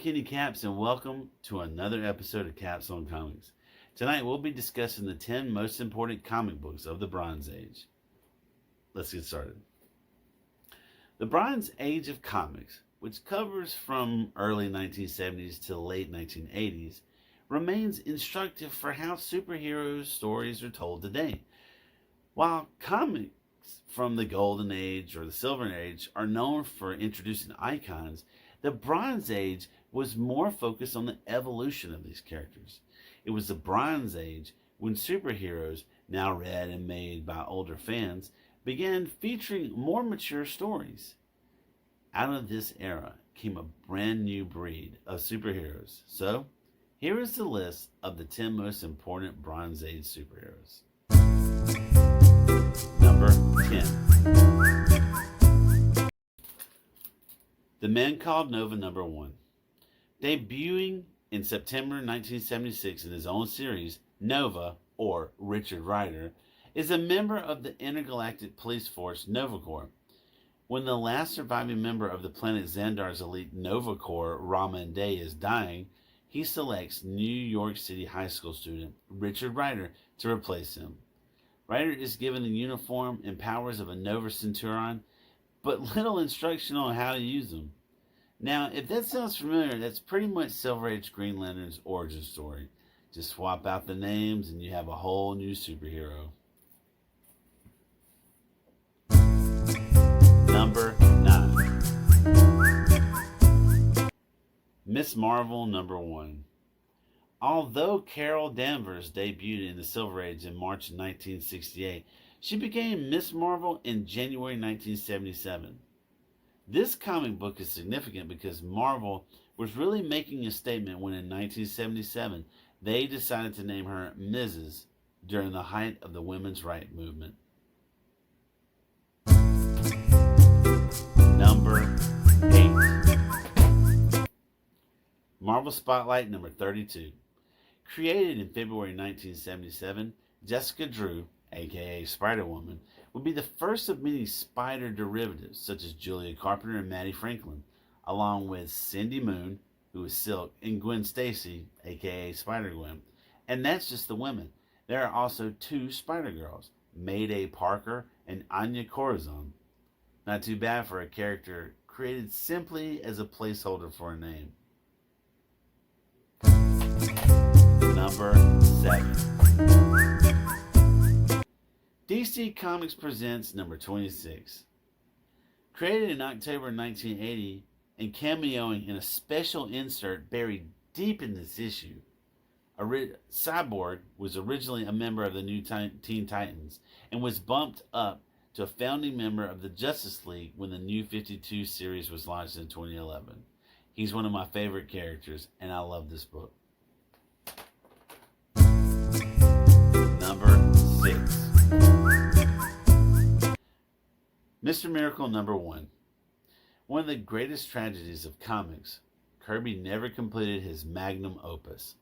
Kenny Caps, and welcome to another episode of Caps on Comics. Tonight we'll be discussing the 10 most important comic books of the Bronze Age. Let's get started. The Bronze Age of Comics, which covers from early 1970s to late 1980s, remains instructive for how superhero stories are told today. While comics from the Golden Age or the Silver Age are known for introducing icons, the Bronze Age was more focused on the evolution of these characters. It was the Bronze Age when superheroes, now read and made by older fans, began featuring more mature stories. Out of this era came a brand new breed of superheroes. So, here is the list of the 10 most important Bronze Age superheroes. Number 10. The Man Called Nova number 1. Debuting in September 1976 in his own series, Nova, or Richard Rider, is a member of the intergalactic police force Nova Corps. When the last surviving member of the planet Xandar's elite Nova Corps, Raman Day, is dying, he selects New York City high school student Richard Rider to replace him. Rider is given the uniform and powers of a Nova Centurion, but little instruction on how to use them. Now, if that sounds familiar, that's pretty much Silver Age Green Lantern's origin story. Just swap out the names and you have a whole new superhero. Number 9. Miss Marvel number 1. Although Carol Danvers debuted in the Silver Age in March 1968, she became Miss Marvel in January 1977. This comic book is significant because Marvel was really making a statement when in 1977 they decided to name her Mrs. during the height of the women's rights movement. Number 8. Marvel Spotlight number 32. Created in February 1977, Jessica Drew, aka Spider-Woman, would be the first of many Spider derivatives, such as Julia Carpenter and Maddie Franklin, along with Cindy Moon, who is Silk, and Gwen Stacy, aka Spider-Gwen. And that's just the women. There are also 2 Spider-Girls, Mayday Parker and Anya Corazon. Not too bad for a character created simply as a placeholder for a name. Number 7. DC Comics presents number 26. Created in October 1980 and cameoing in a special insert buried deep in this issue, Cyborg was originally a member of the new Teen Titans and was bumped up to a founding member of the Justice League when the New 52 series was launched in 2011. He's one of my favorite characters, and I love this book. Number 6. Mr. Miracle number 1. One of the greatest tragedies of comics, Kirby never completed his magnum opus.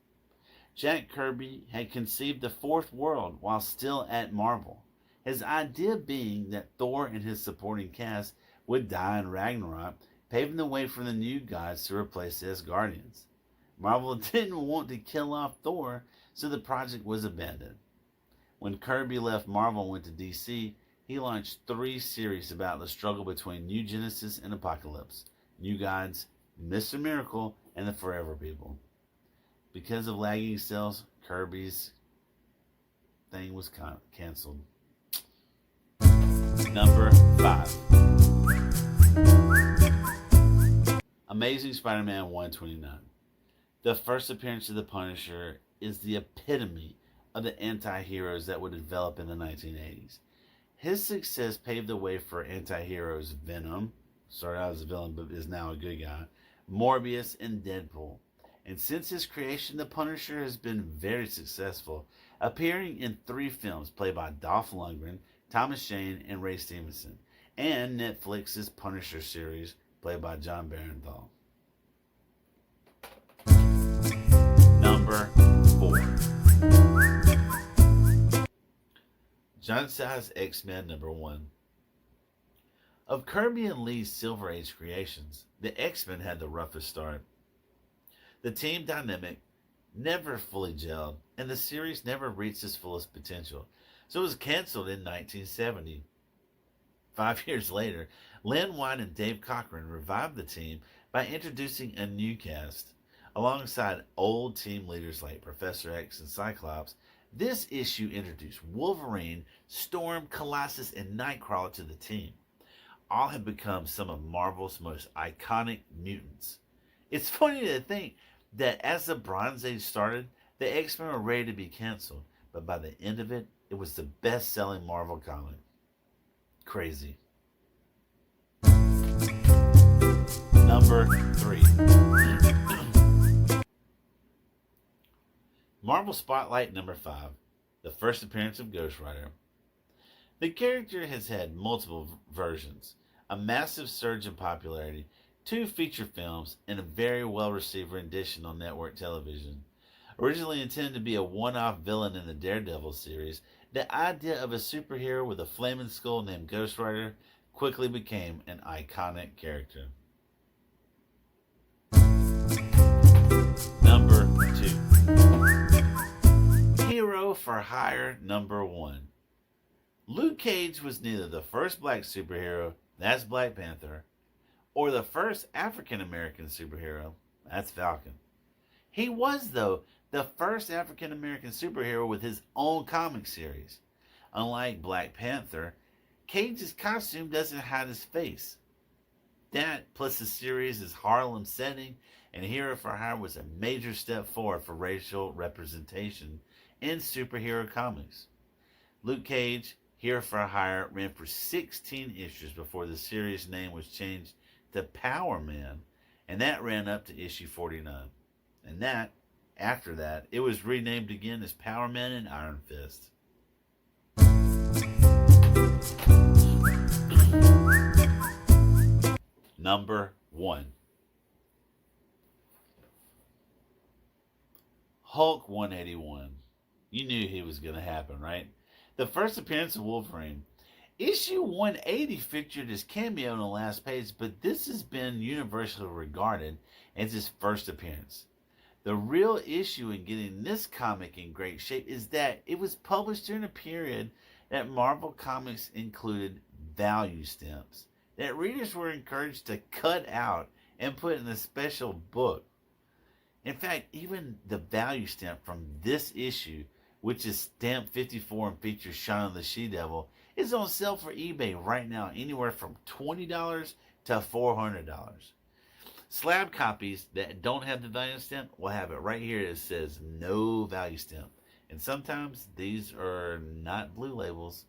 Jack Kirby had conceived the Fourth World while still at Marvel. His idea being that Thor and his supporting cast would die in Ragnarok, paving the way for the new gods to replace the Asgardians. Marvel didn't want to kill off Thor, so the project was abandoned. When Kirby left Marvel and went to DC, he launched 3 series about the struggle between New Genesis and Apocalypse, New Gods, Mr. Miracle, and the Forever People. Because of lagging sales, Kirby's thing was canceled. Number 5. Amazing Spider-Man 129. The first appearance of the Punisher is the epitome of the anti-heroes that would develop in the 1980s. His success paved the way for anti-heroes Venom, started out as a villain but is now a good guy, Morbius, and Deadpool. And since his creation, the Punisher has been very successful, appearing in 3 films played by Dolph Lundgren, Thomas Jane, and Ray Stevenson, and Netflix's Punisher series played by John Barenthal. Number 4. John Size X-Men number 1. Of Kirby and Lee's Silver Age creations, the X-Men had the roughest start. The team dynamic never fully gelled, and the series never reached its fullest potential. So it was canceled in 1970. 5 years later, Lynn White and Dave Cochran revived the team by introducing a new cast. Alongside old team leaders like Professor X and Cyclops, this issue introduced Wolverine, Storm, Colossus, and Nightcrawler to the team. All have become some of Marvel's most iconic mutants. It's funny to think that as the Bronze Age started, the X-Men were ready to be canceled, but by the end of it, it was the best-selling Marvel comic. Crazy. Number 3. Marvel Spotlight number 5. The first appearance of Ghost Rider. The character has had multiple versions, a massive surge in popularity, 2 feature films, and a very well-received rendition on network television. Originally intended to be a one-off villain in the Daredevil series, the idea of a superhero with a flaming skull named Ghost Rider quickly became an iconic character. Number 2. Hero for Hire number 1. Luke Cage was neither the first black superhero, that's Black Panther, or the first African-American superhero, that's Falcon. He was, though, the first African-American superhero with his own comic series. Unlike Black Panther, Cage's costume doesn't hide his face. That, plus the series' Harlem setting, and Hero for Hire was a major step forward for racial representation in superhero comics. Luke Cage, Hero for Hire ran for 16 issues before the series name was changed to Power Man, and that ran up to issue 49. And that, after that, it was renamed again as Power Man and Iron Fist. Number 1. Hulk 181. You knew he was going to happen, right? The first appearance of Wolverine. Issue 180 featured his cameo on the last page, but this has been universally regarded as his first appearance. The real issue in getting this comic in great shape is that it was published during a period that Marvel Comics included value stamps that readers were encouraged to cut out and put in a special book. In fact, even the value stamp from this issue, which is stamp 54 and features Shaun the She-Devil, is on sale for eBay right now, anywhere from $20 to $400. Slab copies that don't have the value stamp will have it right here. It says no value stamp. And sometimes these are not blue labels.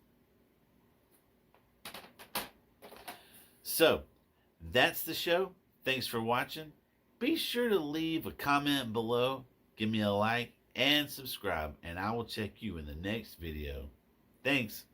So, that's the show. Thanks for watching. Be sure to leave a comment below, give me a like, and subscribe, and I will check you in the next video. Thanks.